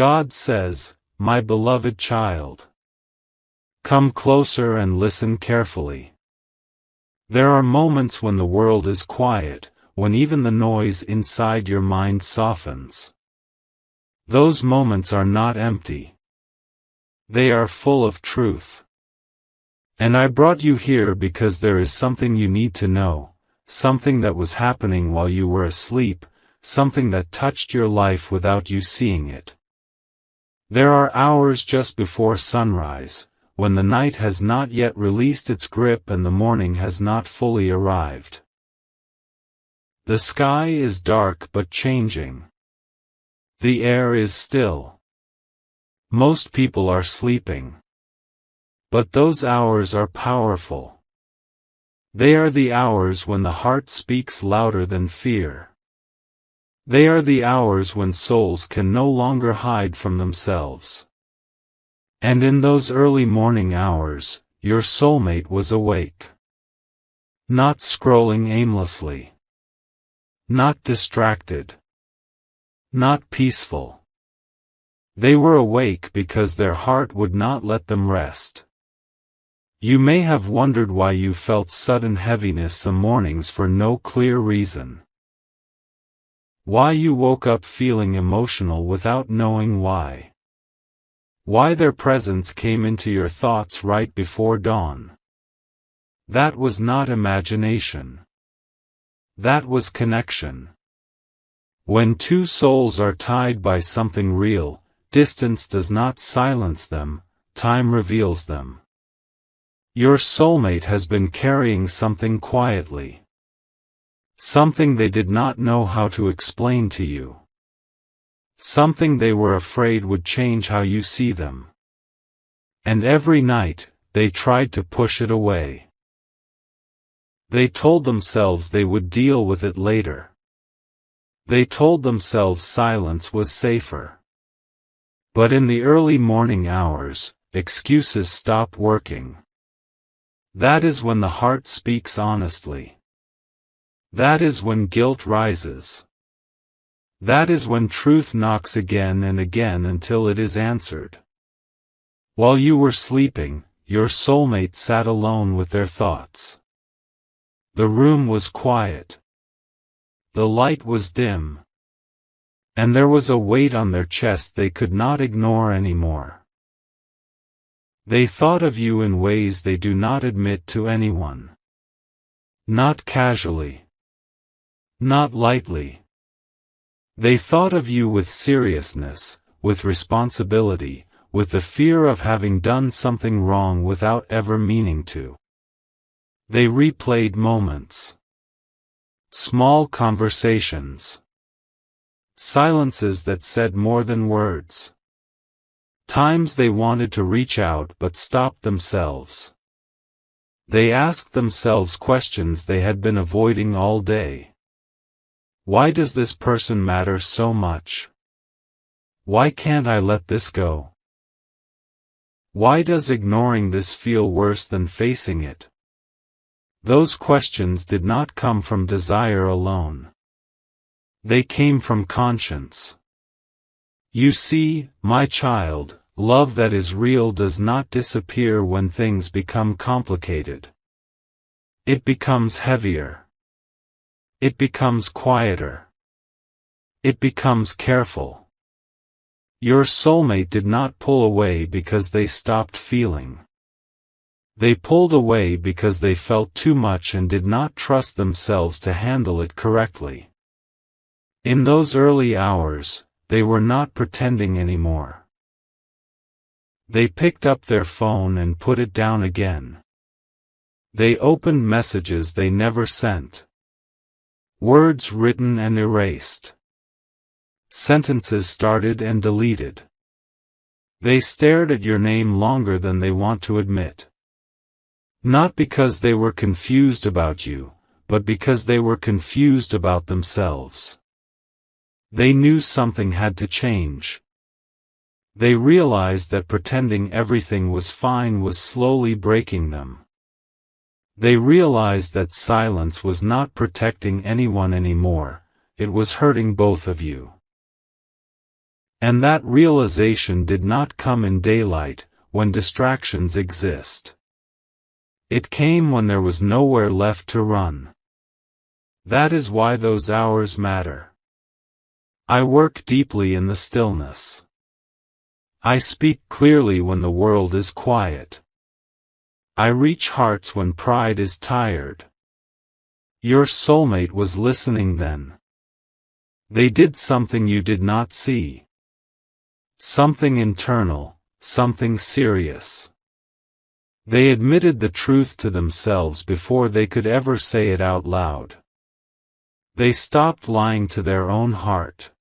God says, "My beloved child, come closer and listen carefully." There are moments when the world is quiet, when even the noise inside your mind softens. Those moments are not empty. They are full of truth. And I brought you here because there is something you need to know, something that was happening while you were asleep, something that touched your life without you seeing it. There are hours just before sunrise, when the night has not yet released its grip and the morning has not fully arrived. The sky is dark but changing. The air is still. Most people are sleeping. But those hours are powerful. They are the hours when the heart speaks louder than fear. They are the hours when souls can no longer hide from themselves. And in those early morning hours, your soulmate was awake. Not scrolling aimlessly. Not distracted. Not peaceful. They were awake because their heart would not let them rest. You may have wondered why you felt sudden heaviness some mornings for no clear reason. Why you woke up feeling emotional without knowing why. Why their presence came into your thoughts right before dawn. That was not imagination. That was connection. When two souls are tied by something real, distance does not silence them, time reveals them. Your soulmate has been carrying something quietly. Something they did not know how to explain to you. Something they were afraid would change how you see them. And every night, they tried to push it away. They told themselves they would deal with it later. They told themselves silence was safer. But in the early morning hours, excuses stop working. That is when the heart speaks honestly. That is when guilt rises. That is when truth knocks again and again until it is answered. While you were sleeping, your soulmate sat alone with their thoughts. The room was quiet. The light was dim. And there was a weight on their chest they could not ignore anymore. They thought of you in ways they do not admit to anyone. Not casually. Not lightly. They thought of you with seriousness, with responsibility, with the fear of having done something wrong without ever meaning to. They replayed moments. Small conversations. Silences that said more than words. Times they wanted to reach out but stopped themselves. They asked themselves questions they had been avoiding all day. Why does this person matter so much? Why can't I let this go? Why does ignoring this feel worse than facing it? Those questions did not come from desire alone. They came from conscience. You see, my child, love that is real does not disappear when things become complicated. It becomes heavier. It becomes quieter. It becomes careful. Your soulmate did not pull away because they stopped feeling. They pulled away because they felt too much and did not trust themselves to handle it correctly. In those early hours, they were not pretending anymore. They picked up their phone and put it down again. They opened messages they never sent. Words written and erased. Sentences started and deleted. They stared at your name longer than they want to admit. Not because they were confused about you, but because they were confused about themselves. They knew something had to change. They realized that pretending everything was fine was slowly breaking them. They realized that silence was not protecting anyone anymore, it was hurting both of you. And that realization did not come in daylight, when distractions exist. It came when there was nowhere left to run. That is why those hours matter. I work deeply in the stillness. I speak clearly when the world is quiet. I reach hearts when pride is tired. Your soulmate was listening then. They did something you did not see. Something internal, something serious. They admitted the truth to themselves before they could ever say it out loud. They stopped lying to their own heart.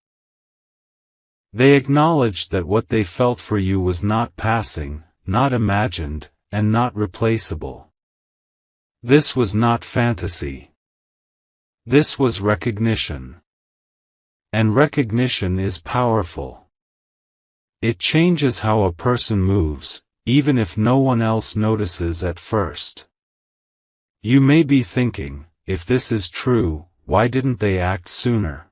They acknowledged that what they felt for you was not passing, not imagined, and not replaceable. This was not fantasy. This was recognition. And recognition is powerful. It changes how a person moves, even if no one else notices at first. You may be thinking, if this is true, why didn't they act sooner?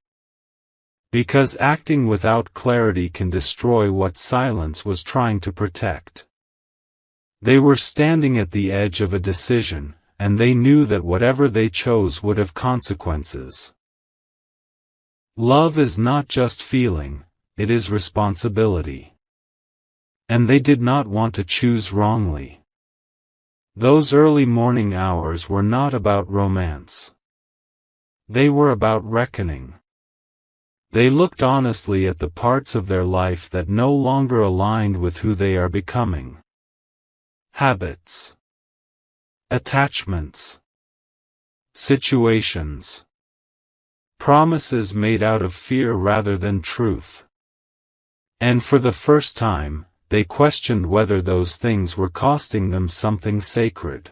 Because acting without clarity can destroy what silence was trying to protect. They were standing at the edge of a decision, and they knew that whatever they chose would have consequences. Love is not just feeling, it is responsibility. And they did not want to choose wrongly. Those early morning hours were not about romance. They were about reckoning. They looked honestly at the parts of their life that no longer aligned with who they are becoming. Habits. Attachments. Situations. Promises made out of fear rather than truth. And for the first time, they questioned whether those things were costing them something sacred.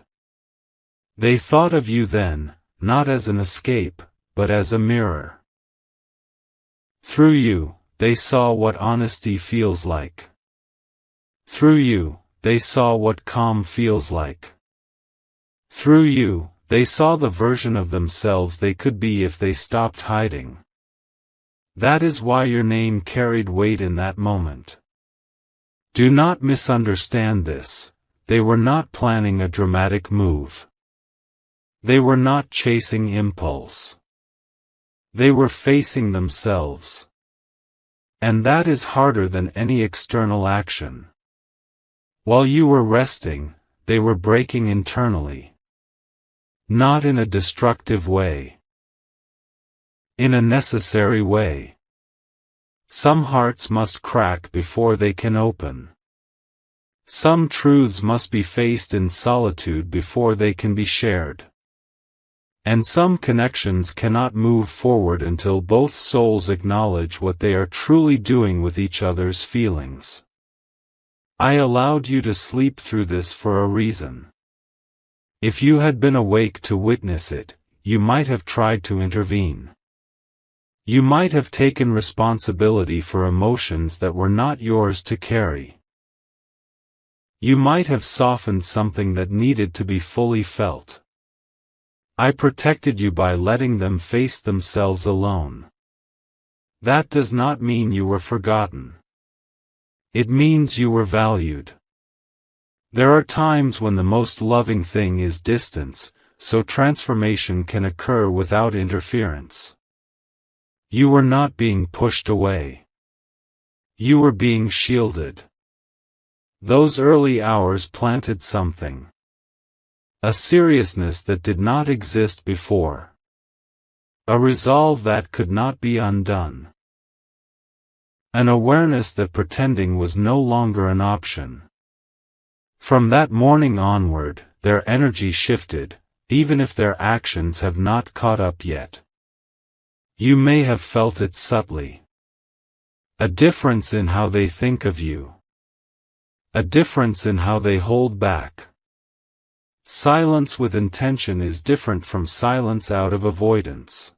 They thought of you then, not as an escape, but as a mirror. Through you, they saw what honesty feels like. Through you, they saw what calm feels like. Through you, they saw the version of themselves they could be if they stopped hiding. That is why your name carried weight in that moment. Do not misunderstand this. They were not planning a dramatic move. They were not chasing impulse. They were facing themselves. And that is harder than any external action. While you were resting, they were breaking internally. Not in a destructive way. In a necessary way. Some hearts must crack before they can open. Some truths must be faced in solitude before they can be shared. And some connections cannot move forward until both souls acknowledge what they are truly doing with each other's feelings. I allowed you to sleep through this for a reason. If you had been awake to witness it, you might have tried to intervene. You might have taken responsibility for emotions that were not yours to carry. You might have softened something that needed to be fully felt. I protected you by letting them face themselves alone. That does not mean you were forgotten. It means you were valued. There are times when the most loving thing is distance, so transformation can occur without interference. You were not being pushed away. You were being shielded. Those early hours planted something. A seriousness that did not exist before. A resolve that could not be undone. An awareness that pretending was no longer an option. From that morning onward, their energy shifted, even if their actions have not caught up yet. You may have felt it subtly. A difference in how they think of you. A difference in how they hold back. Silence with intention is different from silence out of avoidance.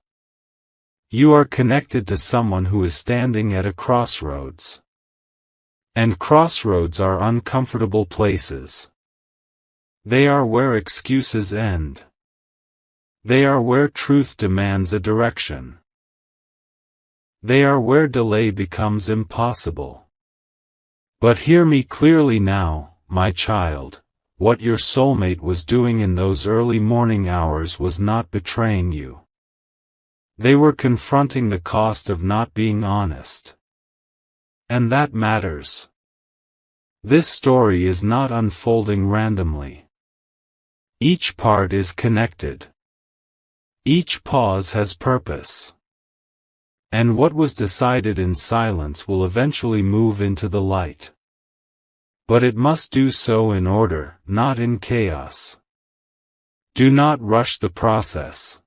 You are connected to someone who is standing at a crossroads. And crossroads are uncomfortable places. They are where excuses end. They are where truth demands a direction. They are where delay becomes impossible. But hear me clearly now, my child, what your soulmate was doing in those early morning hours was not betraying you. They were confronting the cost of not being honest. And that matters. This story is not unfolding randomly. Each part is connected. Each pause has purpose. And what was decided in silence will eventually move into the light. But it must do so in order, not in chaos. Do not rush the process.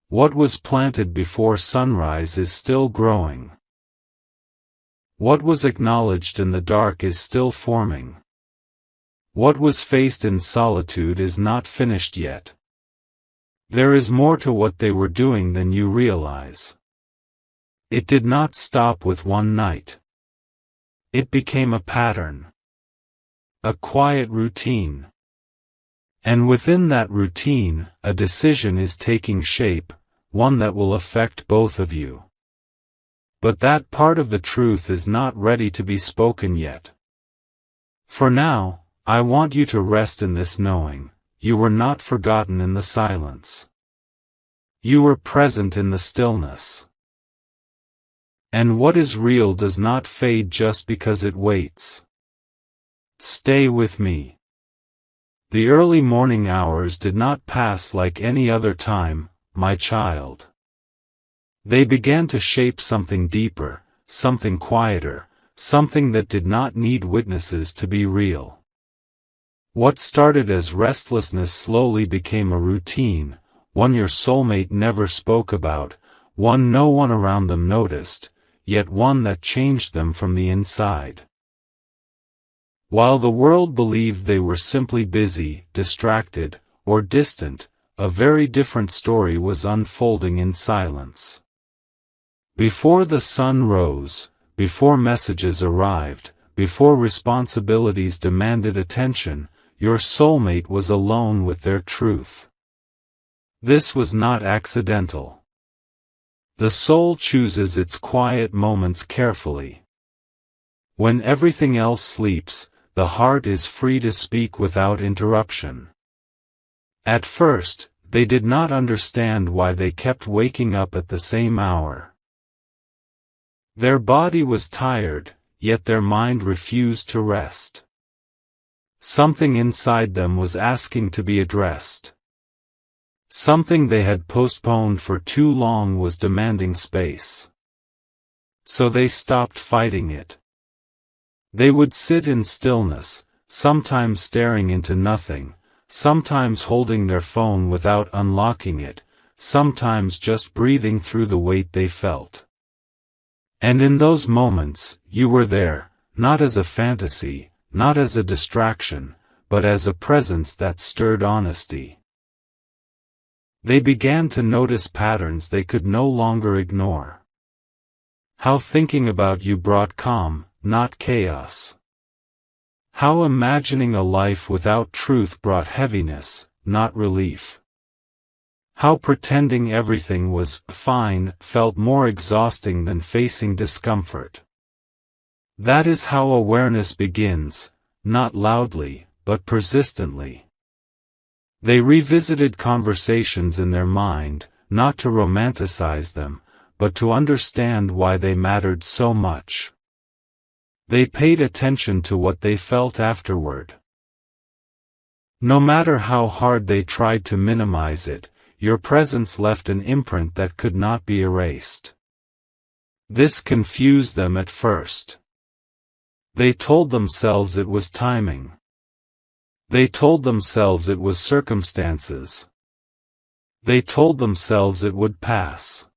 What was planted before sunrise is still growing. What was acknowledged in the dark is still forming. What was faced in solitude is not finished yet. There is more to what they were doing than you realize. It did not stop with one night. It became a pattern. A quiet routine. And within that routine, a decision is taking shape, one that will affect both of you. But that part of the truth is not ready to be spoken yet. For now, I want you to rest in this knowing, you were not forgotten in the silence. You were present in the stillness. And what is real does not fade just because it waits. Stay with me. The early morning hours did not pass like any other time, my child. They began to shape something deeper, something quieter, something that did not need witnesses to be real. What started as restlessness slowly became a routine, one your soulmate never spoke about, one no one around them noticed, yet one that changed them from the inside. While the world believed they were simply busy, distracted, or distant, a very different story was unfolding in silence. Before the sun rose, before messages arrived, before responsibilities demanded attention, your soulmate was alone with their truth. This was not accidental. The soul chooses its quiet moments carefully. When everything else sleeps, the heart is free to speak without interruption. At first, they did not understand why they kept waking up at the same hour. Their body was tired, yet their mind refused to rest. Something inside them was asking to be addressed. Something they had postponed for too long was demanding space. So they stopped fighting it. They would sit in stillness, sometimes staring into nothing, sometimes holding their phone without unlocking it, sometimes just breathing through the weight they felt. And in those moments, you were there, not as a fantasy, not as a distraction, but as a presence that stirred honesty. They began to notice patterns they could no longer ignore. How thinking about you brought calm, not chaos. How imagining a life without truth brought heaviness, not relief. How pretending everything was fine felt more exhausting than facing discomfort. That is how awareness begins, not loudly, but persistently. They revisited conversations in their mind, not to romanticize them, but to understand why they mattered so much. They paid attention to what they felt afterward. No matter how hard they tried to minimize it, your presence left an imprint that could not be erased. This confused them at first. They told themselves it was timing. They told themselves it was circumstances. They told themselves it would pass.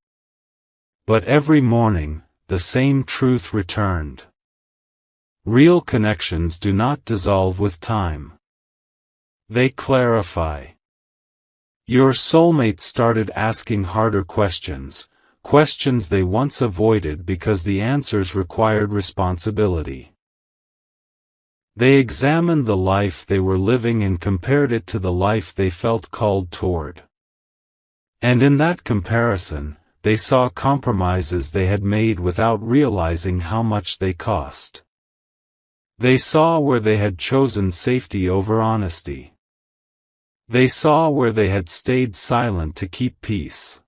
But every morning, the same truth returned. Real connections do not dissolve with time. They clarify. Your soulmate started asking harder questions, questions they once avoided because the answers required responsibility. They examined the life they were living and compared it to the life they felt called toward. And in that comparison, they saw compromises they had made without realizing how much they cost. They saw where they had chosen safety over honesty. They saw where they had stayed silent to keep peace.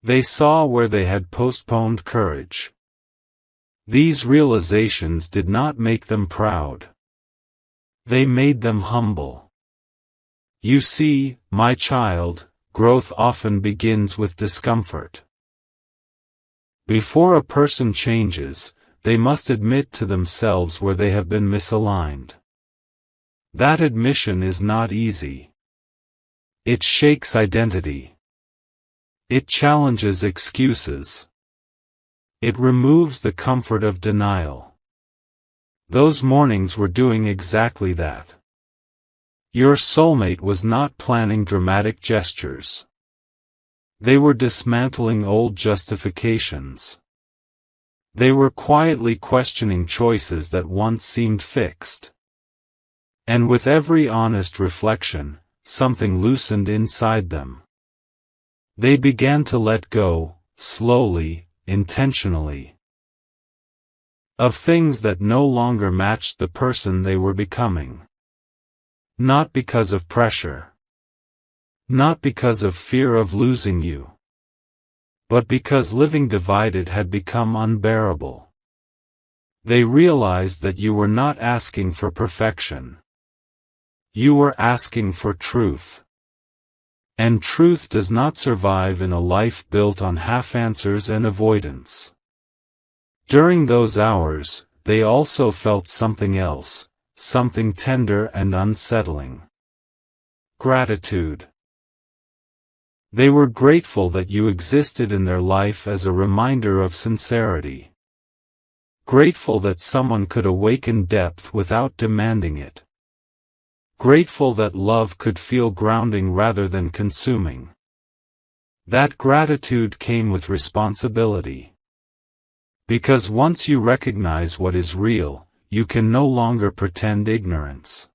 They saw where they had postponed courage. These realizations did not make them proud. They made them humble. You see, my child, growth often begins with discomfort. Before a person changes, they must admit to themselves where they have been misaligned. That admission is not easy. It shakes identity. It challenges excuses. It removes the comfort of denial. Those mornings were doing exactly that. Your soulmate was not planning dramatic gestures. They were dismantling old justifications. They were quietly questioning choices that once seemed fixed. And with every honest reflection, something loosened inside them. They began to let go, slowly, intentionally, of things that no longer matched the person they were becoming. Not because of pressure. Not because of fear of losing you. But because living divided had become unbearable. They realized that you were not asking for perfection. You were asking for truth. And truth does not survive in a life built on half-answers and avoidance. During those hours, they also felt something else, something tender and unsettling. Gratitude. They were grateful that you existed in their life as a reminder of sincerity. Grateful that someone could awaken depth without demanding it. Grateful that love could feel grounding rather than consuming. That gratitude came with responsibility. Because once you recognize what is real, you can no longer pretend ignorance.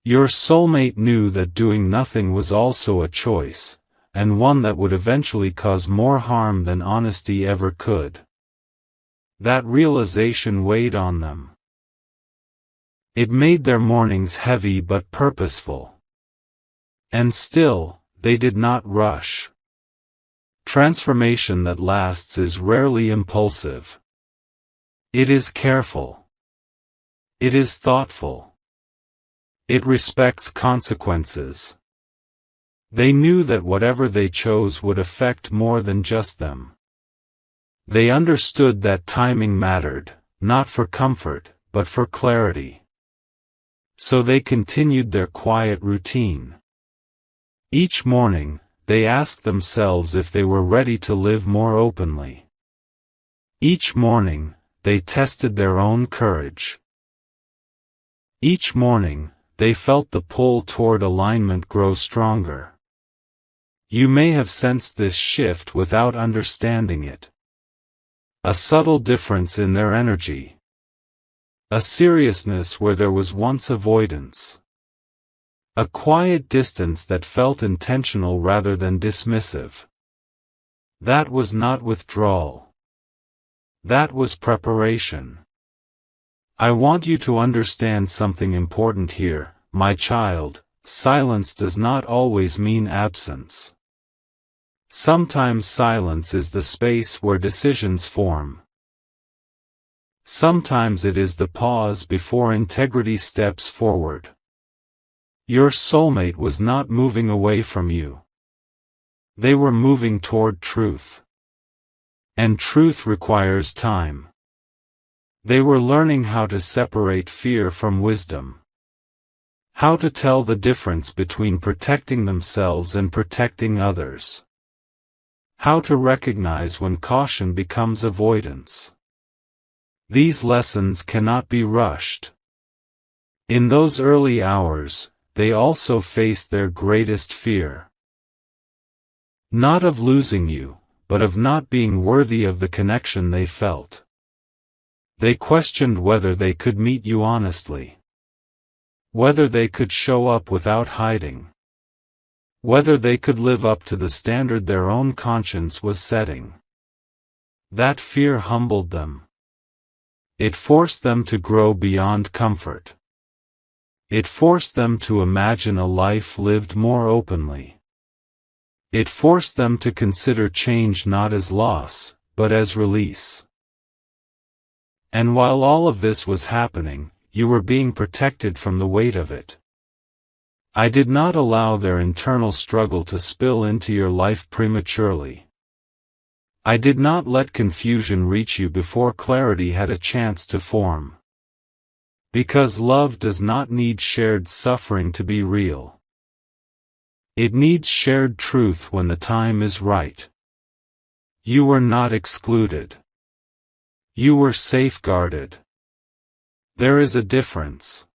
Your soulmate knew that doing nothing was also a choice, and one that would eventually cause more harm than honesty ever could. That realization weighed on them. It made their mornings heavy but purposeful. And still, they did not rush. Transformation that lasts is rarely impulsive. It is careful. It is thoughtful. It respects consequences. They knew that whatever they chose would affect more than just them. They understood that timing mattered, not for comfort, but for clarity. So they continued their quiet routine. Each morning, they asked themselves if they were ready to live more openly. Each morning, they tested their own courage. Each morning, they felt the pull toward alignment grow stronger. You may have sensed this shift without understanding it. A subtle difference in their energy. A seriousness where there was once avoidance. A quiet distance that felt intentional rather than dismissive. That was not withdrawal. That was preparation. I want you to understand something important here, my child. Silence does not always mean absence. Sometimes silence is the space where decisions form. Sometimes it is the pause before integrity steps forward. Your soulmate was not moving away from you. They were moving toward truth. And truth requires time. They were learning how to separate fear from wisdom. How to tell the difference between protecting themselves and protecting others. How to recognize when caution becomes avoidance. These lessons cannot be rushed. In those early hours, they also faced their greatest fear. Not of losing you, but of not being worthy of the connection they felt. They questioned whether they could meet you honestly. Whether they could show up without hiding. whether they could live up to the standard their own conscience was setting. That fear humbled them. It forced them to grow beyond comfort. It forced them to imagine a life lived more openly. It forced them to consider change not as loss, but as release. And while all of this was happening, you were being protected from the weight of it. I did not allow their internal struggle to spill into your life prematurely. I did not let confusion reach you before clarity had a chance to form. Because love does not need shared suffering to be real. It needs shared truth when the time is right. You were not excluded. You were safeguarded. There is a difference.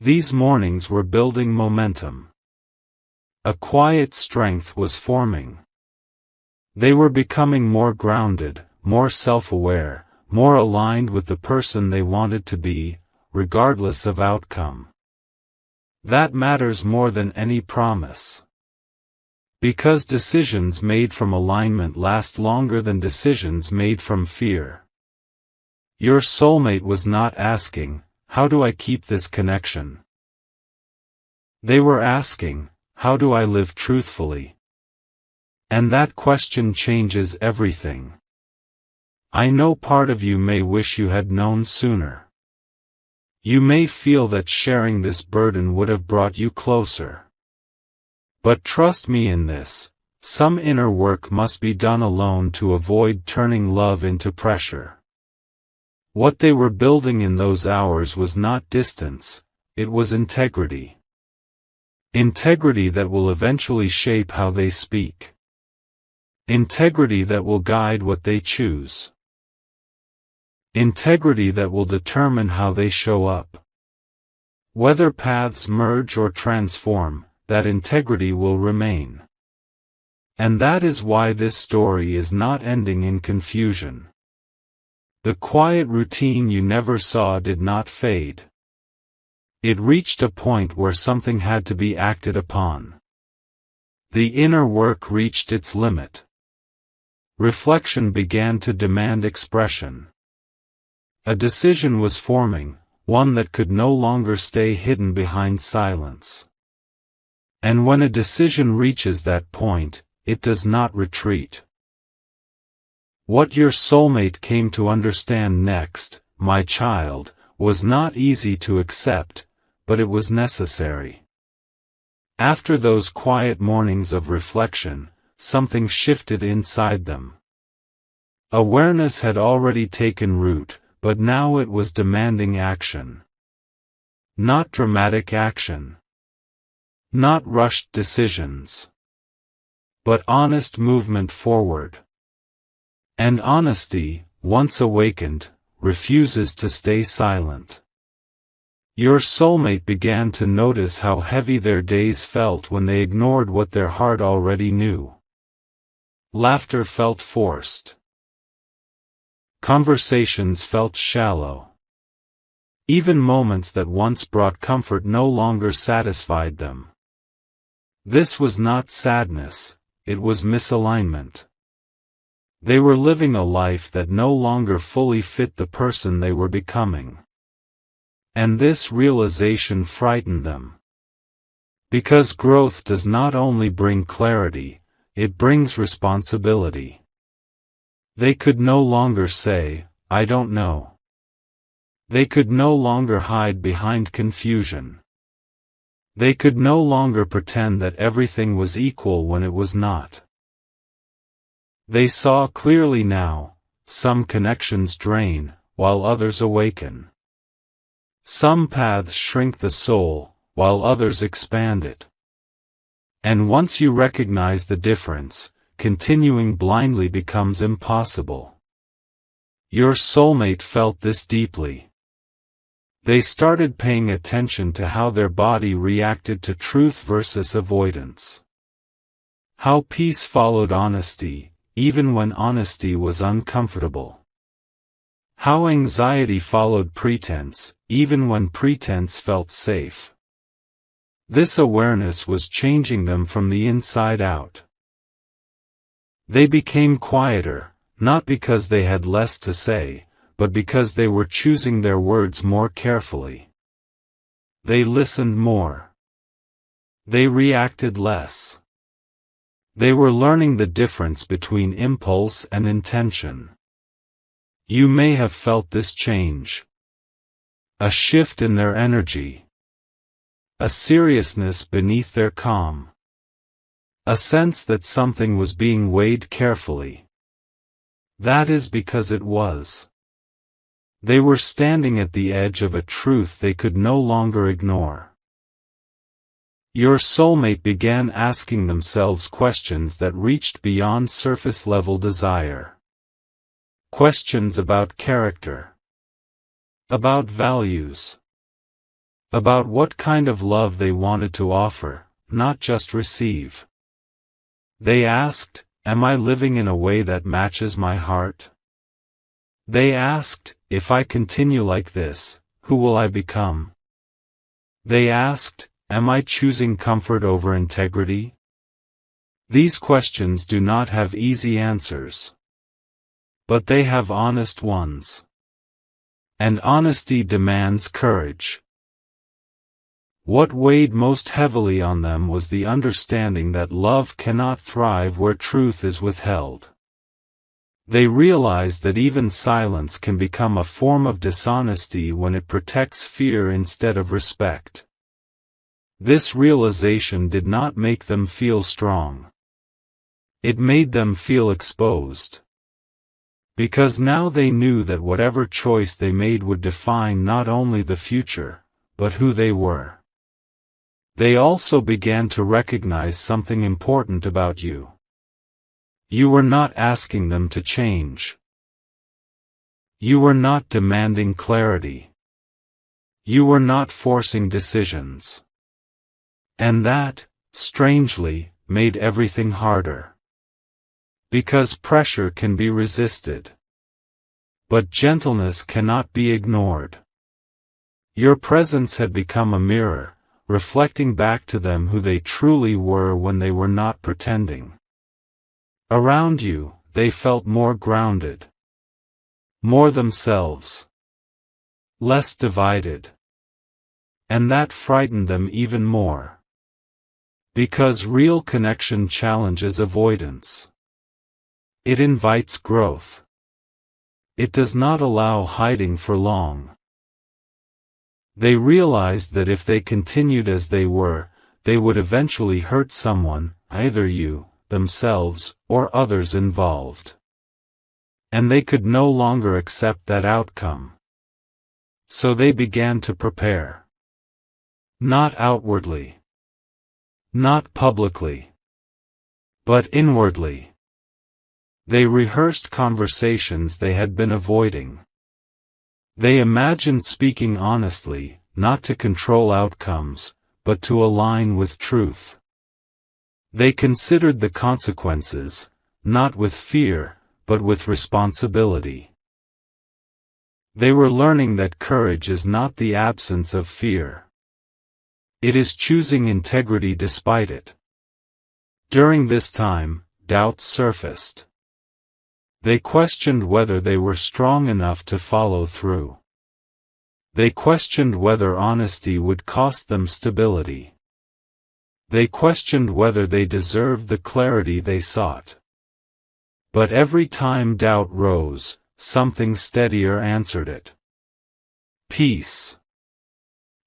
These mornings were building momentum. A quiet strength was forming. They were becoming more grounded, more self-aware, more aligned with the person they wanted to be, regardless of outcome. That matters more than any promise. Because decisions made from alignment last longer than decisions made from fear. Your soulmate was not asking, "How do I keep this connection?" They were asking, "How do I live truthfully?" And that question changes everything. I know part of you may wish you had known sooner. You may feel that sharing this burden would have brought you closer. But trust me in this, some inner work must be done alone to avoid turning love into pressure. What they were building in those hours was not distance, it was integrity. Integrity that will eventually shape how they speak. Integrity that will guide what they choose. Integrity that will determine how they show up. Whether paths merge or transform, that integrity will remain. And that is why this story is not ending in confusion. The quiet routine you never saw did not fade. It reached a point where something had to be acted upon. The inner work reached its limit. Reflection began to demand expression. A decision was forming, one that could no longer stay hidden behind silence. And when a decision reaches that point, it does not retreat. What your soulmate came to understand next, my child, was not easy to accept, but it was necessary. After those quiet mornings of reflection, something shifted inside them. Awareness had already taken root, but now it was demanding action. Not dramatic action. Not rushed decisions. But honest movement forward. And honesty, once awakened, refuses to stay silent. Your soulmate began to notice how heavy their days felt when they ignored what their heart already knew. Laughter felt forced. Conversations felt shallow. Even moments that once brought comfort no longer satisfied them. This was not sadness, it was misalignment. They were living a life that no longer fully fit the person they were becoming. And this realization frightened them. Because growth does not only bring clarity, it brings responsibility. They could no longer say, "I don't know." They could no longer hide behind confusion. They could no longer pretend that everything was equal when it was not. They saw clearly now, some connections drain, while others awaken. Some paths shrink the soul, while others expand it. And once you recognize the difference, continuing blindly becomes impossible. Your soulmate felt this deeply. They started paying attention to how their body reacted to truth versus avoidance. How peace followed honesty, even when honesty was uncomfortable. How anxiety followed pretense, even when pretense felt safe. This awareness was changing them from the inside out. They became quieter, not because they had less to say, but because they were choosing their words more carefully. They listened more. They reacted less. They were learning the difference between impulse and intention. You may have felt this change. A shift in their energy. A seriousness beneath their calm. A sense that something was being weighed carefully. That is because it was. They were standing at the edge of a truth they could no longer ignore. Your soulmate began asking themselves questions that reached beyond surface-level desire. Questions about character. About values. About what kind of love they wanted to offer, not just receive. They asked, "Am I living in a way that matches my heart?" They asked, "If I continue like this, who will I become?" They asked, "Am I choosing comfort over integrity?" These questions do not have easy answers. But they have honest ones. And honesty demands courage. What weighed most heavily on them was the understanding that love cannot thrive where truth is withheld. They realized that even silence can become a form of dishonesty when it protects fear instead of respect. This realization did not make them feel strong. It made them feel exposed. Because now they knew that whatever choice they made would define not only the future, but who they were. They also began to recognize something important about you. You were not asking them to change. You were not demanding clarity. You were not forcing decisions. And that, strangely, made everything harder. Because pressure can be resisted. But gentleness cannot be ignored. Your presence had become a mirror, reflecting back to them who they truly were when they were not pretending. Around you, they felt more grounded. More themselves. Less divided. And that frightened them even more. Because real connection challenges avoidance. It invites growth. It does not allow hiding for long. They realized that if they continued as they were, they would eventually hurt someone, either you, themselves, or others involved. And they could no longer accept that outcome. So they began to prepare. Not outwardly. Not publicly. But inwardly. They rehearsed conversations they had been avoiding. They imagined speaking honestly, not to control outcomes, but to align with truth. They considered the consequences, not with fear, but with responsibility. They were learning that courage is not the absence of fear. It is choosing integrity despite it. During this time, doubts surfaced. They questioned whether they were strong enough to follow through. They questioned whether honesty would cost them stability. They questioned whether they deserved the clarity they sought. But every time doubt rose, something steadier answered it. Peace.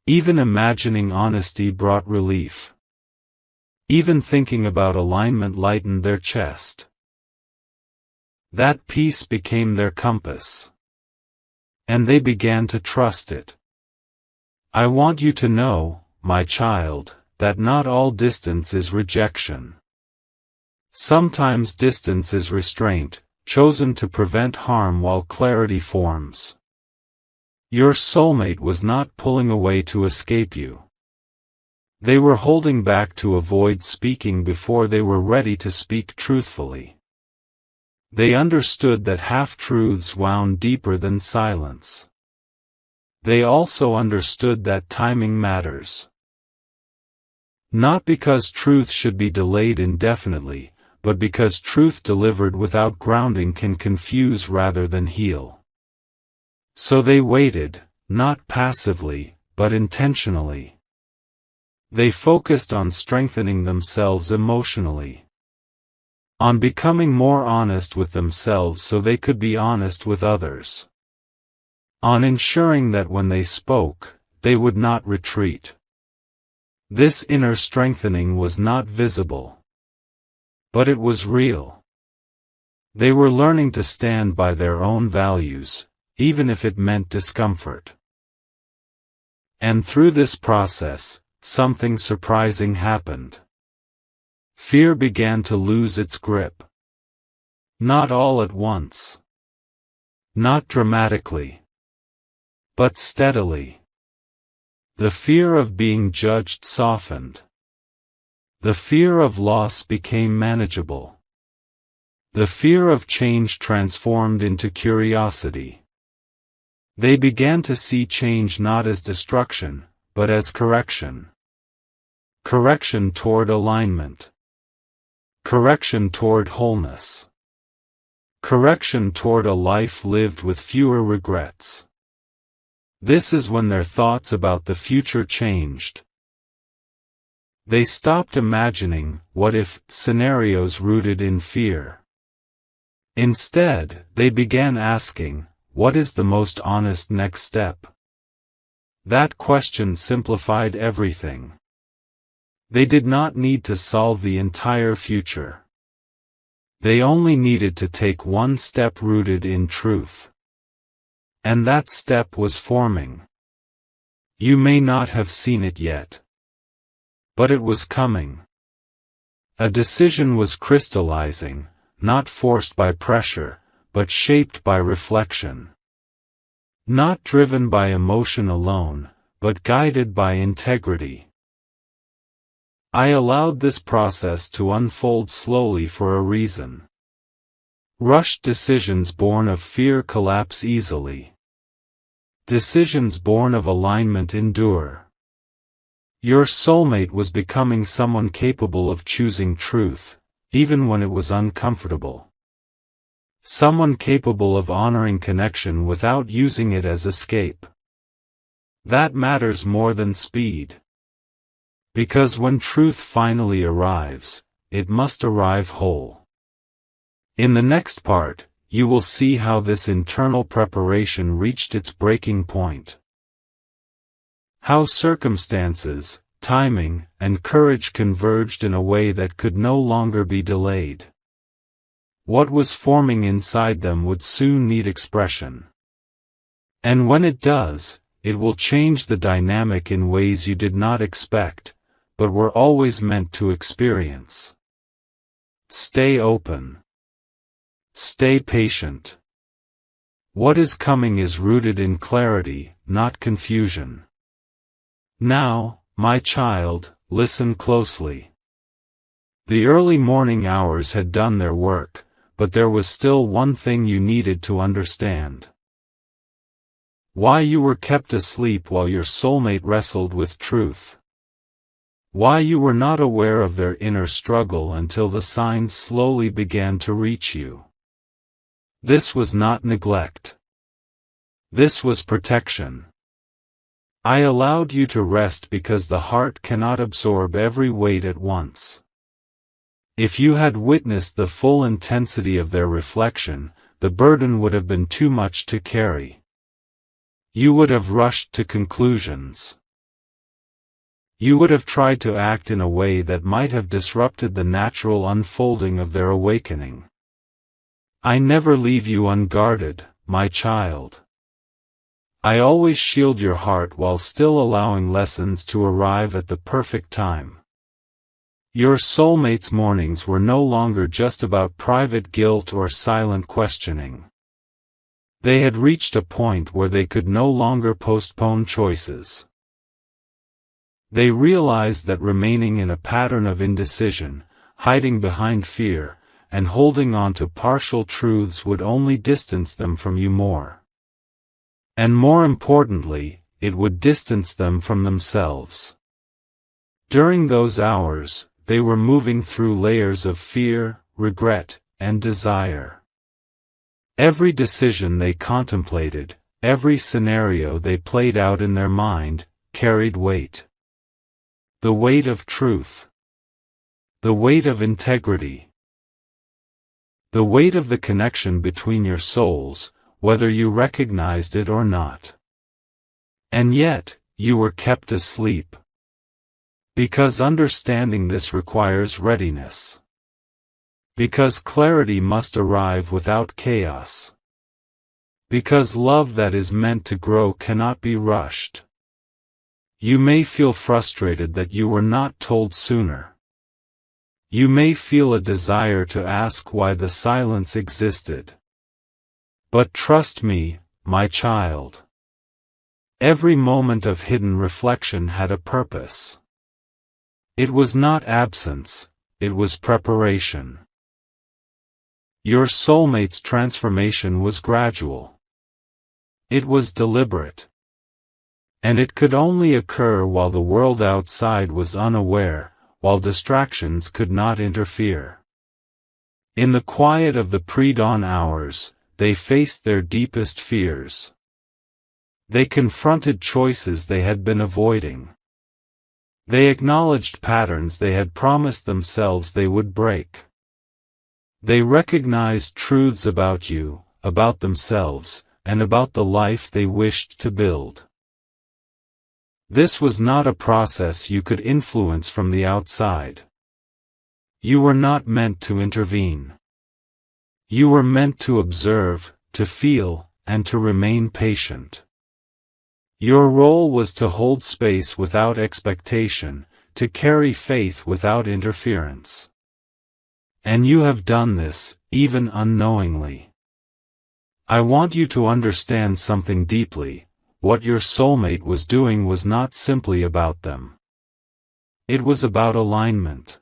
Even imagining honesty brought relief. Even thinking about alignment lightened their chest. That peace became their compass. And they began to trust it. I want you to know, my child, that not all distance is rejection. Sometimes distance is restraint, chosen to prevent harm while clarity forms. Your soulmate was not pulling away to escape you. They were holding back to avoid speaking before they were ready to speak truthfully. They understood that half-truths wound deeper than silence. They also understood that timing matters. Not because truth should be delayed indefinitely, but because truth delivered without grounding can confuse rather than heal. So they waited, not passively, but intentionally. They focused on strengthening themselves emotionally, on becoming more honest with themselves so they could be honest with others, on ensuring that when they spoke, they would not retreat. This inner strengthening was not visible, but it was real. They were learning to stand by their own values, even if it meant discomfort. And through this process, something surprising happened. Fear began to lose its grip. Not all at once. Not dramatically. But steadily. The fear of being judged softened. The fear of loss became manageable. The fear of change transformed into curiosity. They began to see change not as destruction, but as correction. Correction toward alignment. Correction toward wholeness. Correction toward a life lived with fewer regrets. This is when their thoughts about the future changed. They stopped imagining what-if scenarios rooted in fear. Instead, they began asking, what is the most honest next step? That question simplified everything. They did not need to solve the entire future. They only needed to take one step rooted in truth. And that step was forming. You may not have seen it yet. But it was coming. A decision was crystallizing, not forced by pressure, but shaped by reflection. Not driven by emotion alone, but guided by integrity. I allowed this process to unfold slowly for a reason. Rushed decisions born of fear collapse easily. Decisions born of alignment endure. Your soulmate was becoming someone capable of choosing truth, even when it was uncomfortable. Someone capable of honoring connection without using it as escape. That matters more than speed. Because when truth finally arrives, it must arrive whole. In the next part, you will see how this internal preparation reached its breaking point. How circumstances, timing, and courage converged in a way that could no longer be delayed. What was forming inside them would soon need expression. And when it does, it will change the dynamic in ways you did not expect, but were always meant to experience. Stay open. Stay patient. What is coming is rooted in clarity, not confusion. Now, my child, listen closely. The early morning hours had done their work, but there was still one thing you needed to understand. Why you were kept asleep while your soulmate wrestled with truth. Why you were not aware of their inner struggle until the signs slowly began to reach you. This was not neglect. This was protection. I allowed you to rest because the heart cannot absorb every weight at once. If you had witnessed the full intensity of their reflection, the burden would have been too much to carry. You would have rushed to conclusions. You would have tried to act in a way that might have disrupted the natural unfolding of their awakening. I never leave you unguarded, my child. I always shield your heart while still allowing lessons to arrive at the perfect time. Your soulmate's mornings were no longer just about private guilt or silent questioning. They had reached a point where they could no longer postpone choices. They realized that remaining in a pattern of indecision, hiding behind fear, and holding on to partial truths would only distance them from you more. And more importantly, it would distance them from themselves. During those hours, they were moving through layers of fear, regret, and desire. Every decision they contemplated, every scenario they played out in their mind, carried weight. The weight of truth. The weight of integrity. The weight of the connection between your souls, whether you recognized it or not. And yet, you were kept asleep. Because understanding this requires readiness. Because clarity must arrive without chaos. Because love that is meant to grow cannot be rushed. You may feel frustrated that you were not told sooner. You may feel a desire to ask why the silence existed. But trust me, my child. Every moment of hidden reflection had a purpose. It was not absence, it was preparation. Your soulmate's transformation was gradual. It was deliberate. And it could only occur while the world outside was unaware, while distractions could not interfere. In the quiet of the pre-dawn hours, they faced their deepest fears. They confronted choices they had been avoiding. They acknowledged patterns they had promised themselves they would break. They recognized truths about you, about themselves, and about the life they wished to build. This was not a process you could influence from the outside. You were not meant to intervene. You were meant to observe, to feel, and to remain patient. Your role was to hold space without expectation, to carry faith without interference. And you have done this, even unknowingly. I want you to understand something deeply. What your soulmate was doing was not simply about them. It was about alignment.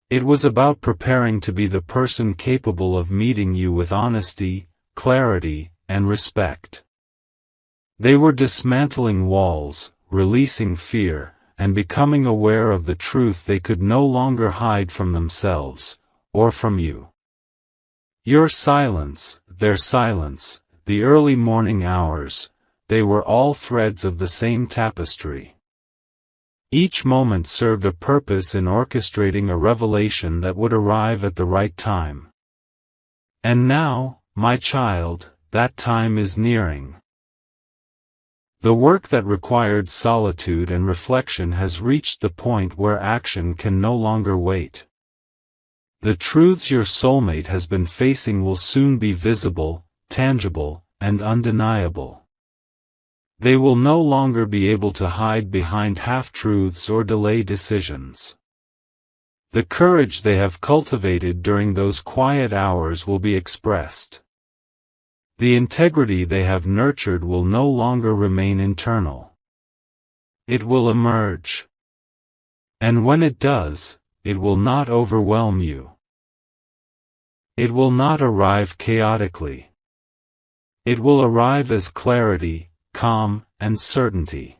It was about preparing to be the person capable of meeting you with honesty, clarity, and respect. They were dismantling walls, releasing fear, and becoming aware of the truth they could no longer hide from themselves, or from you. Your silence, their silence, the early morning hours, they were all threads of the same tapestry. Each moment served a purpose in orchestrating a revelation that would arrive at the right time. And now, my child, that time is nearing. The work that required solitude and reflection has reached the point where action can no longer wait. The truths your soulmate has been facing will soon be visible, tangible, and undeniable. They will no longer be able to hide behind half-truths or delay decisions. The courage they have cultivated during those quiet hours will be expressed. The integrity they have nurtured will no longer remain internal. It will emerge. And when it does, it will not overwhelm you. It will not arrive chaotically. It will arrive as clarity, calm, and certainty.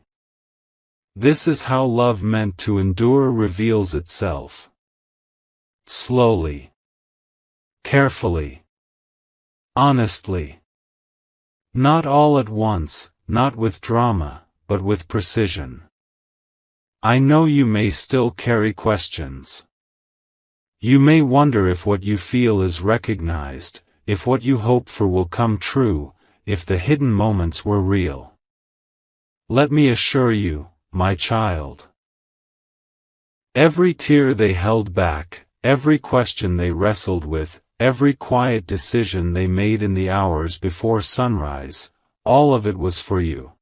This is how love meant to endure reveals itself. Slowly. Carefully. Honestly. Not all at once, not with drama, but with precision. I know you may still carry questions. You may wonder if what you feel is recognized, if what you hope for will come true, if the hidden moments were real. Let me assure you, my child. Every tear they held back, every question they wrestled with, every quiet decision they made in the hours before sunrise, all of it was for you.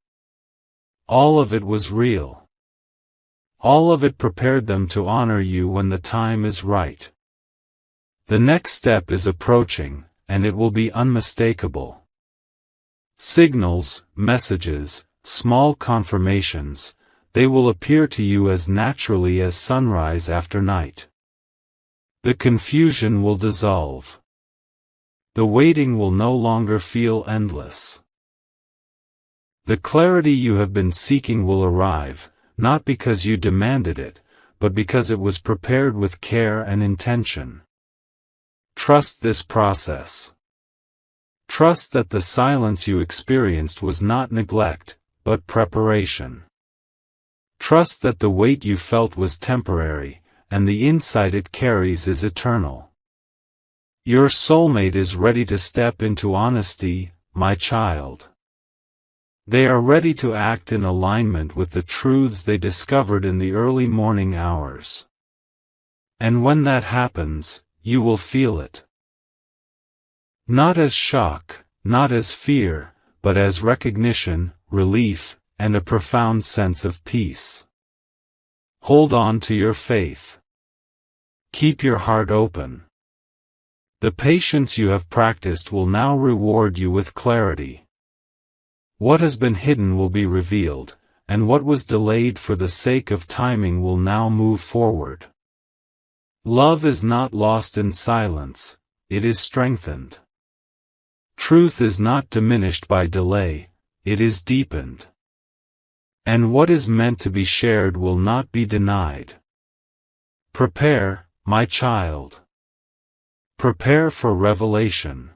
All of it was real. All of it prepared them to honor you when the time is right. The next step is approaching, and it will be unmistakable. Signals, messages, small confirmations, they will appear to you as naturally as sunrise after night. The confusion will dissolve. The waiting will no longer feel endless. The clarity you have been seeking will arrive, not because you demanded it, but because it was prepared with care and intention. Trust this process. Trust that the silence you experienced was not neglect, but preparation. Trust that the weight you felt was temporary, and the insight it carries is eternal. Your soulmate is ready to step into honesty, my child. They are ready to act in alignment with the truths they discovered in the early morning hours. And when that happens, you will feel it. Not as shock, not as fear, but as recognition, relief, and a profound sense of peace. Hold on to your faith. Keep your heart open. The patience you have practiced will now reward you with clarity. What has been hidden will be revealed, and what was delayed for the sake of timing will now move forward. Love is not lost in silence, it is strengthened. Truth is not diminished by delay, it is deepened. And what is meant to be shared will not be denied. Prepare, my child. Prepare for revelation.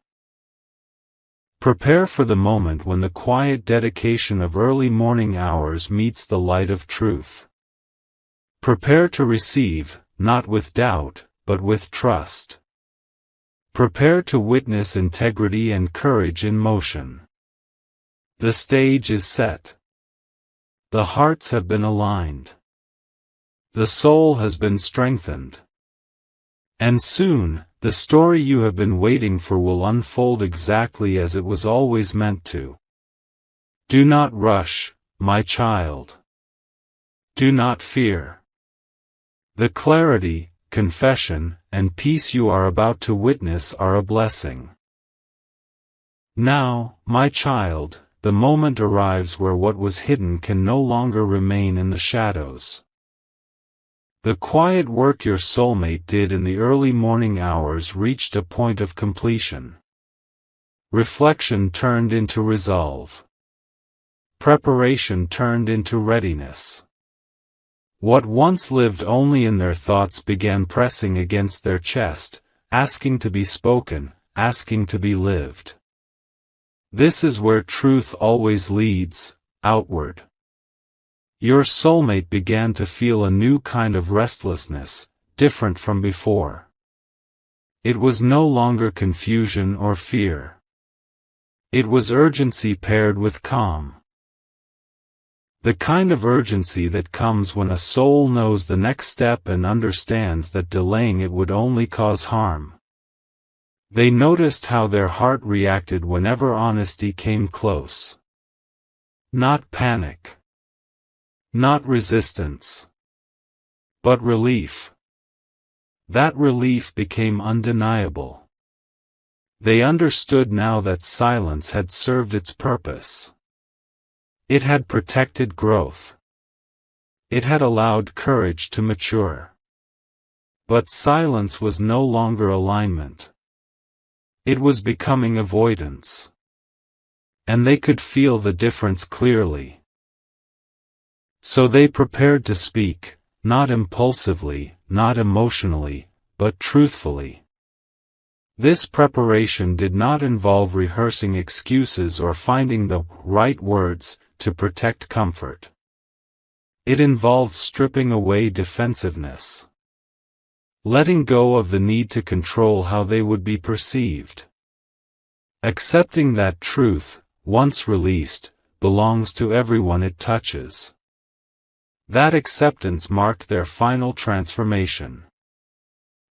Prepare for the moment when the quiet dedication of early morning hours meets the light of truth. Prepare to receive, not with doubt, but with trust. Prepare to witness integrity and courage in motion. The stage is set. The hearts have been aligned. The soul has been strengthened. And soon, the story you have been waiting for will unfold exactly as it was always meant to. Do not rush, my child. Do not fear. The clarity, confession, and peace you are about to witness are a blessing. Now, my child, the moment arrives where what was hidden can no longer remain in the shadows. The quiet work your soulmate did in the early morning hours reached a point of completion. Reflection turned into resolve. Preparation turned into readiness. What once lived only in their thoughts began pressing against their chest, asking to be spoken, asking to be lived. This is where truth always leads, outward. Your soulmate began to feel a new kind of restlessness, different from before. It was no longer confusion or fear. It was urgency paired with calm. The kind of urgency that comes when a soul knows the next step and understands that delaying it would only cause harm. They noticed how their heart reacted whenever honesty came close. Not panic. Not resistance. But relief. That relief became undeniable. They understood now that silence had served its purpose. It had protected growth. It had allowed courage to mature. But silence was no longer alignment. It was becoming avoidance. And they could feel the difference clearly. So they prepared to speak, not impulsively, not emotionally, but truthfully. This preparation did not involve rehearsing excuses or finding the right words to protect comfort. It involved stripping away defensiveness. Letting go of the need to control how they would be perceived. Accepting that truth, once released, belongs to everyone it touches. That acceptance marked their final transformation.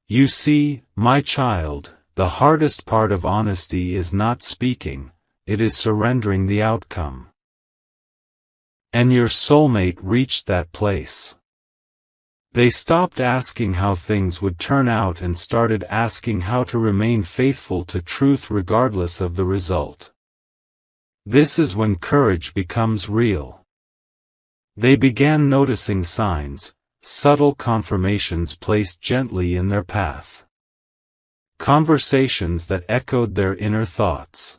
You see, my child, the hardest part of honesty is not speaking, it is surrendering the outcome. And your soulmate reached that place. They stopped asking how things would turn out and started asking how to remain faithful to truth regardless of the result. This is when courage becomes real. They began noticing signs, subtle confirmations placed gently in their path. Conversations that echoed their inner thoughts.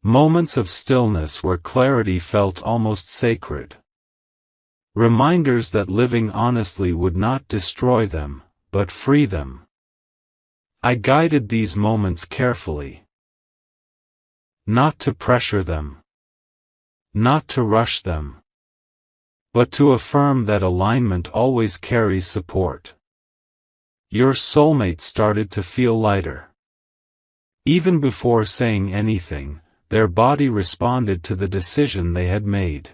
Moments of stillness where clarity felt almost sacred. Reminders that living honestly would not destroy them, but free them. I guided these moments carefully. Not to pressure them. Not to rush them. But to affirm that alignment always carries support. Your soulmate started to feel lighter. Even before saying anything, their body responded to the decision they had made.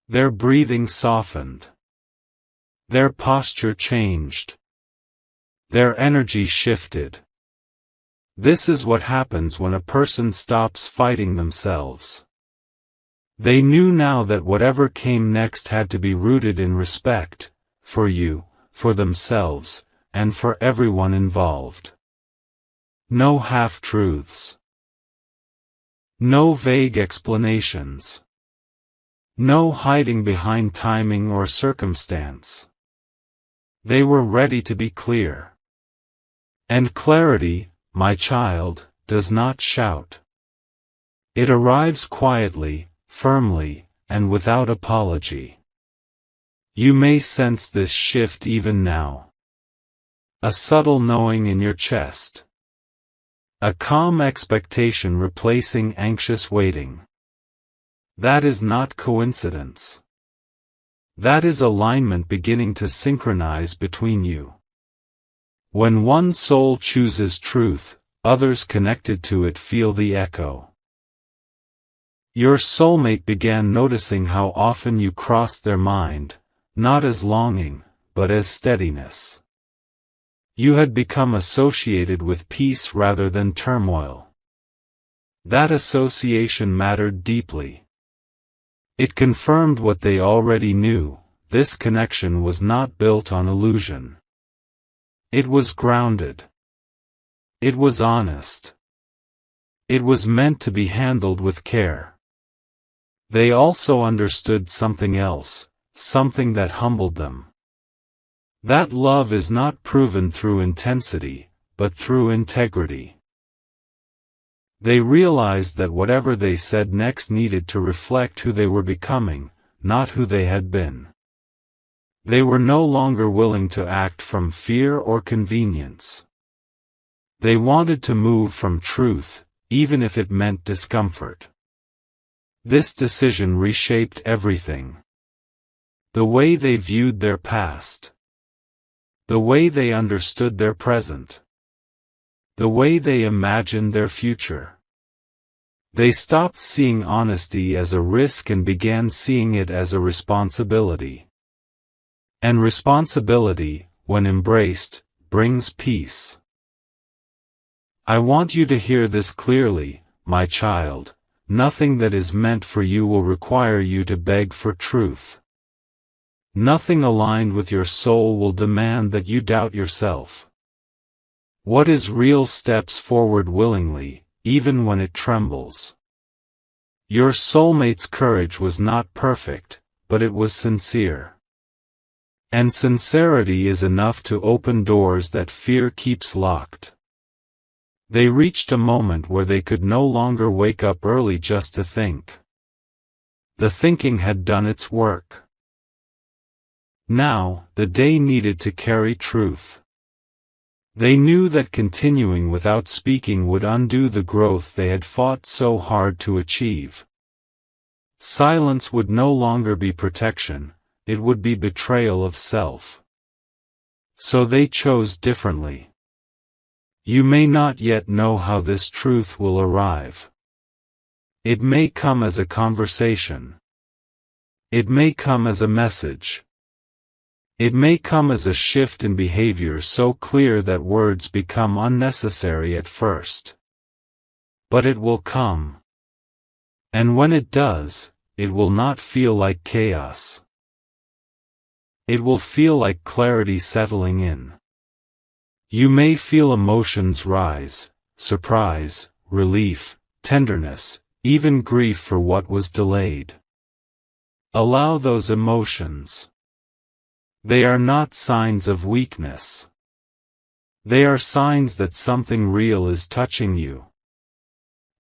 Their breathing softened. Their posture changed. Their energy shifted. This is what happens when a person stops fighting themselves. They knew now that whatever came next had to be rooted in respect, for you, for themselves, and for everyone involved. No half-truths. No vague explanations. No hiding behind timing or circumstance. They were ready to be clear. And clarity, my child, does not shout. It arrives quietly, firmly, and without apology. You may sense this shift even now. A subtle knowing in your chest. A calm expectation replacing anxious waiting. That is not coincidence. That is alignment beginning to synchronize between you. When one soul chooses truth, others connected to it feel the echo. Your soulmate began noticing how often you crossed their mind, not as longing, but as steadiness. You had become associated with peace rather than turmoil. That association mattered deeply. It confirmed what they already knew: this connection was not built on illusion. It was grounded. It was honest. It was meant to be handled with care. They also understood something else, something that humbled them. That love is not proven through intensity, but through integrity. They realized that whatever they said next needed to reflect who they were becoming, not who they had been. They were no longer willing to act from fear or convenience. They wanted to move from truth, even if it meant discomfort. This decision reshaped everything. The way they viewed their past. The way they understood their present. The way they imagined their future. They stopped seeing honesty as a risk and began seeing it as a responsibility. And responsibility, when embraced, brings peace. I want you to hear this clearly, my child: nothing that is meant for you will require you to beg for truth. Nothing aligned with your soul will demand that you doubt yourself. What is real steps forward willingly, even when it trembles. Your soulmate's courage was not perfect, but it was sincere. And sincerity is enough to open doors that fear keeps locked. They reached a moment where they could no longer wake up early just to think. The thinking had done its work. Now, the day needed to carry truth. They knew that continuing without speaking would undo the growth they had fought so hard to achieve. Silence would no longer be protection, it would be betrayal of self. So they chose differently. You may not yet know how this truth will arrive. It may come as a conversation. It may come as a message. It may come as a shift in behavior so clear that words become unnecessary at first. But it will come. And when it does, it will not feel like chaos. It will feel like clarity settling in. You may feel emotions rise: surprise, relief, tenderness, even grief for what was delayed. Allow those emotions. They are not signs of weakness. They are signs that something real is touching you.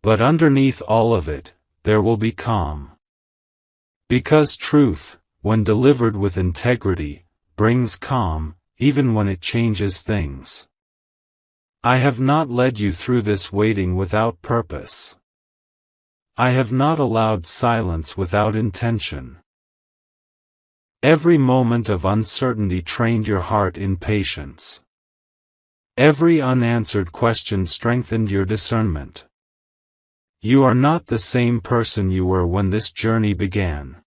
But underneath all of it, there will be calm. Because truth, when delivered with integrity, brings calm, even when it changes things. I have not led you through this waiting without purpose. I have not allowed silence without intention. Every moment of uncertainty trained your heart in patience. Every unanswered question strengthened your discernment. You are not the same person you were when this journey began.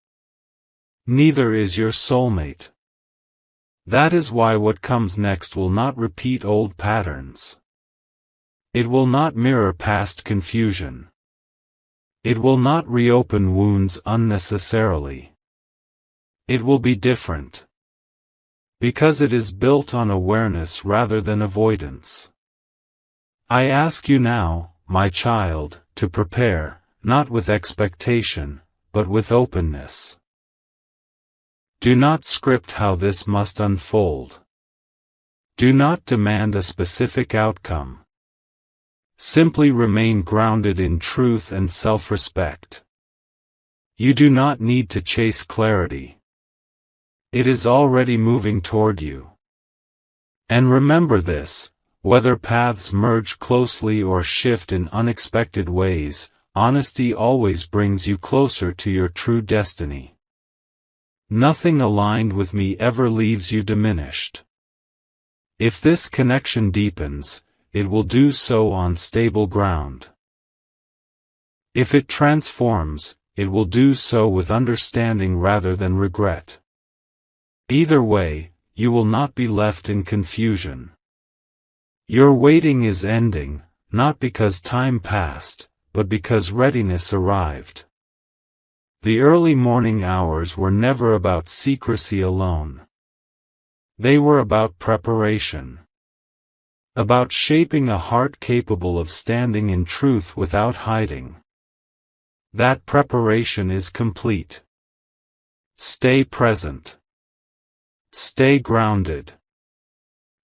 Neither is your soulmate. That is why what comes next will not repeat old patterns. It will not mirror past confusion. It will not reopen wounds unnecessarily. It will be different. Because it is built on awareness rather than avoidance. I ask you now, my child, to prepare, not with expectation, but with openness. Do not script how this must unfold. Do not demand a specific outcome. Simply remain grounded in truth and self-respect. You do not need to chase clarity. It is already moving toward you. And remember this, whether paths merge closely or shift in unexpected ways, honesty always brings you closer to your true destiny. Nothing aligned with me ever leaves you diminished. If this connection deepens, it will do so on stable ground. If it transforms, it will do so with understanding rather than regret. Either way, you will not be left in confusion. Your waiting is ending, not because time passed, but because readiness arrived. The early morning hours were never about secrecy alone. They were about preparation. About shaping a heart capable of standing in truth without hiding. That preparation is complete. Stay present. Stay grounded.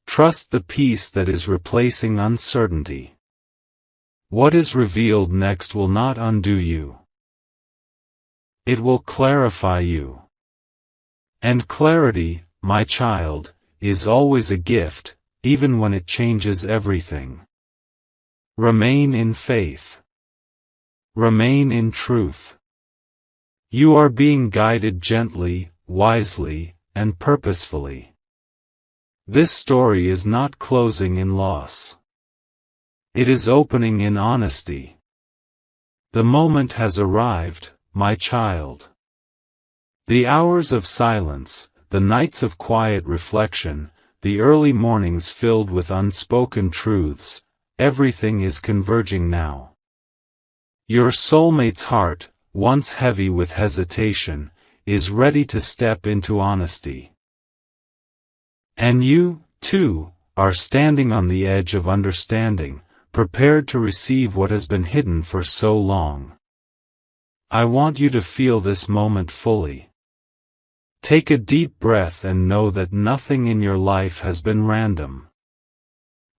Trust the peace that is replacing uncertainty. What is revealed next will not undo you. It will clarify you. And clarity, my child, is always a gift, even when it changes everything. Remain in faith. Remain in truth. You are being guided gently, wisely, and purposefully. This story is not closing in loss. It is opening in honesty. The moment has arrived, my child. The hours of silence, the nights of quiet reflection, the early mornings filled with unspoken truths, everything is converging now. Your soulmate's heart, once heavy with hesitation, is ready to step into honesty. And you, too, are standing on the edge of understanding, prepared to receive what has been hidden for so long. I want you to feel this moment fully. Take a deep breath and know that nothing in your life has been random.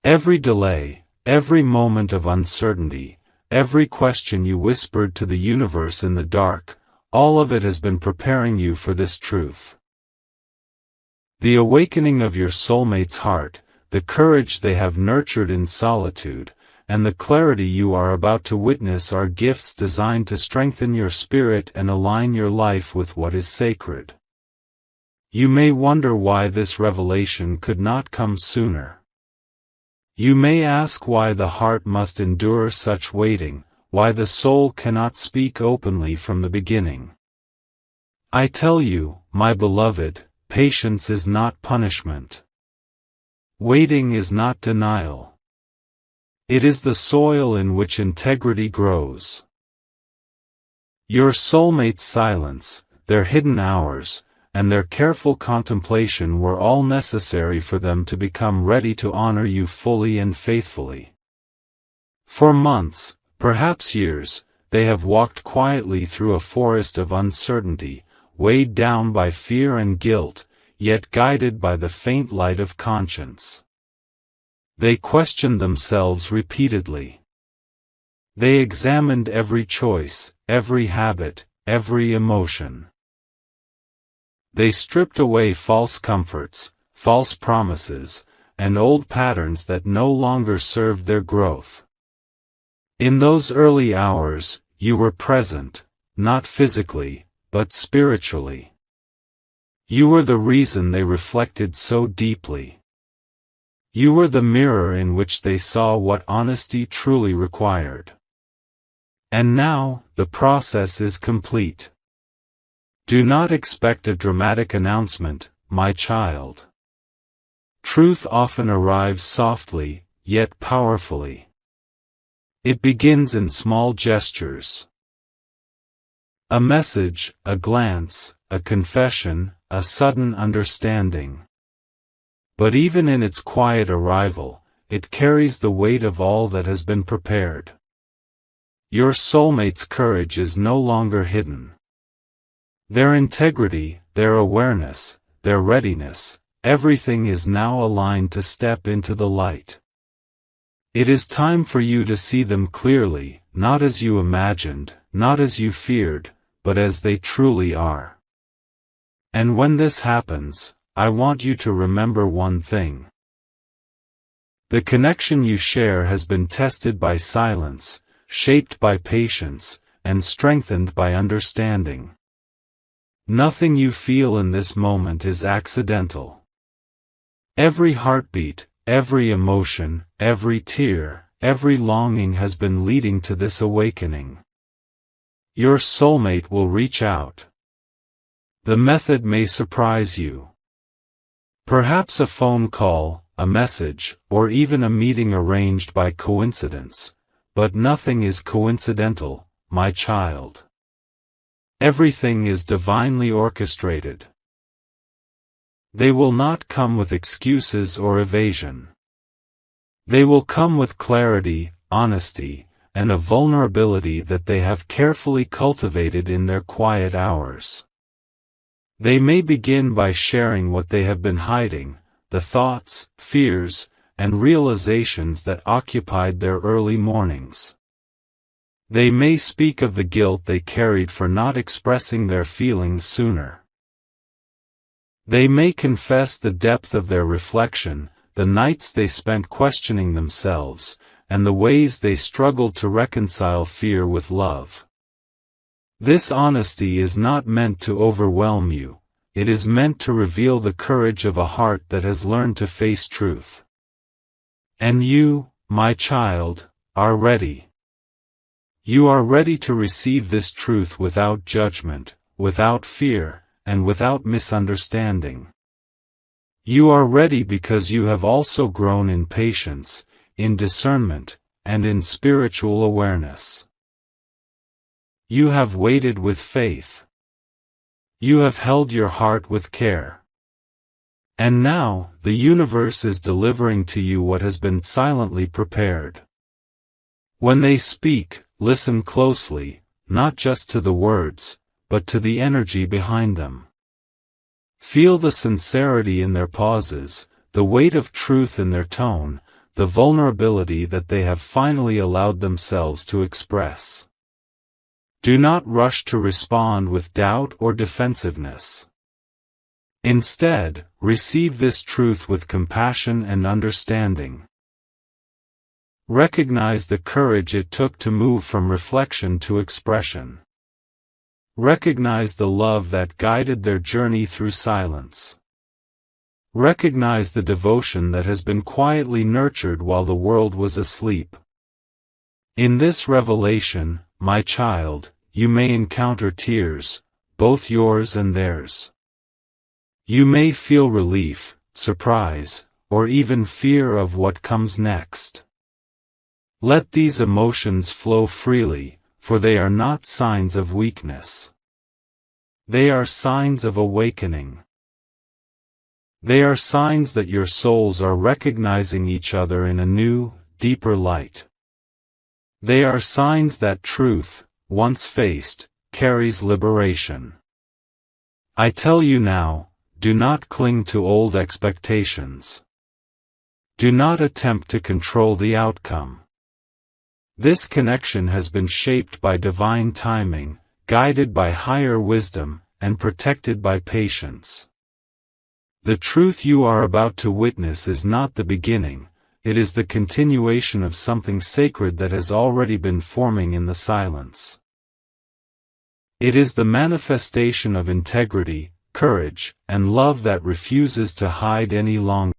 Every delay, every moment of uncertainty, every question you whispered to the universe in the dark, all of it has been preparing you for this truth. The awakening of your soulmate's heart, the courage they have nurtured in solitude, and the clarity you are about to witness are gifts designed to strengthen your spirit and align your life with what is sacred. You may wonder why this revelation could not come sooner. You may ask why the heart must endure such waiting, why the soul cannot speak openly from the beginning. I tell you, my beloved, patience is not punishment. Waiting is not denial. It is the soil in which integrity grows. Your soulmate's silence, their hidden hours, and their careful contemplation were all necessary for them to become ready to honor you fully and faithfully. For months, perhaps years, they have walked quietly through a forest of uncertainty, weighed down by fear and guilt, yet guided by the faint light of conscience. They questioned themselves repeatedly. They examined every choice, every habit, every emotion. They stripped away false comforts, false promises, and old patterns that no longer served their growth. In those early hours, you were present, not physically, but spiritually. You were the reason they reflected so deeply. You were the mirror in which they saw what honesty truly required. And now, the process is complete. Do not expect a dramatic announcement, my child. Truth often arrives softly, yet powerfully. It begins in small gestures. A message, a glance, a confession, a sudden understanding. But even in its quiet arrival, it carries the weight of all that has been prepared. Your soulmate's courage is no longer hidden. Their integrity, their awareness, their readiness, everything is now aligned to step into the light. It is time for you to see them clearly, not as you imagined, not as you feared, but as they truly are. And when this happens, I want you to remember one thing. The connection you share has been tested by silence, shaped by patience, and strengthened by understanding. Nothing you feel in this moment is accidental. Every heartbeat, every emotion, every tear, every longing has been leading to this awakening. Your soulmate will reach out. The method may surprise you. Perhaps a phone call, a message, or even a meeting arranged by coincidence, but nothing is coincidental, my child. Everything is divinely orchestrated. They will not come with excuses or evasion. They will come with clarity, honesty, and a vulnerability that they have carefully cultivated in their quiet hours. They may begin by sharing what they have been hiding, the thoughts, fears, and realizations that occupied their early mornings. They may speak of the guilt they carried for not expressing their feelings sooner. They may confess the depth of their reflection, the nights they spent questioning themselves, and the ways they struggled to reconcile fear with love. This honesty is not meant to overwhelm you, it is meant to reveal the courage of a heart that has learned to face truth. And you, my child, are ready. You are ready to receive this truth without judgment, without fear, and without misunderstanding. You are ready because you have also grown in patience, in discernment, and in spiritual awareness. You have waited with faith. You have held your heart with care. And now, the universe is delivering to you what has been silently prepared. When they speak, listen closely, not just to the words, but to the energy behind them. Feel the sincerity in their pauses, the weight of truth in their tone, the vulnerability that they have finally allowed themselves to express. Do not rush to respond with doubt or defensiveness. Instead, receive this truth with compassion and understanding. Recognize the courage it took to move from reflection to expression. Recognize the love that guided their journey through silence. Recognize the devotion that has been quietly nurtured while the world was asleep. In this revelation, my child, you may encounter tears, both yours and theirs. You may feel relief, surprise, or even fear of what comes next. Let these emotions flow freely, for they are not signs of weakness. They are signs of awakening. They are signs that your souls are recognizing each other in a new, deeper light. They are signs that truth, once faced, carries liberation. I tell you now, do not cling to old expectations. Do not attempt to control the outcome. This connection has been shaped by divine timing, guided by higher wisdom, and protected by patience. The truth you are about to witness is not the beginning, it is the continuation of something sacred that has already been forming in the silence. It is the manifestation of integrity, courage, and love that refuses to hide any longer.